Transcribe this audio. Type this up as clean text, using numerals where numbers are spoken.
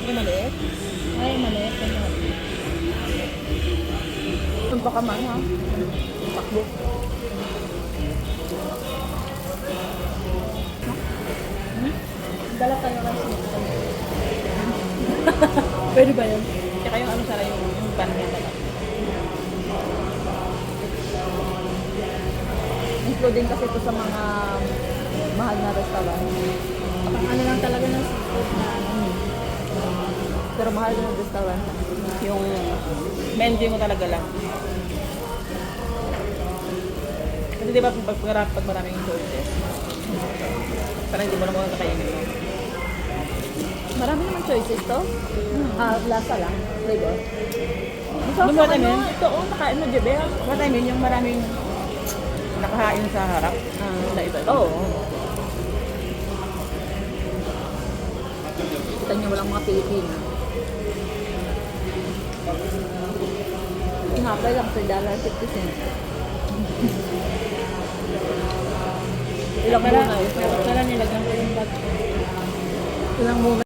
Yung maliit? Ay, maliit. Punta ka man ha? Pakbo. Dala tayo kasi. Pwede ba yun? Tsaka yung ano sana yung ban niya talaga. Including kasi ito sa mga mahal na restaurant. Pang ano lang talaga ng seafood na ano. Pero mahal na restaurant. Yung menu mo talaga lang. Kasi di ba pag maraming choices, parang hindi mo na muna kakainin mo. Marami naman choices to. Lasa lang. Flavor. So, what I mean? Ito, nakain mo, diba? What I mean, yung maraming nakahain sa harap. Na iba. Oo. Kita niyo walang mga Pilipino. Tinapay lang $3.50. Ilang muna eh. Kaya nilagyan ko yung bag. Ilang muna.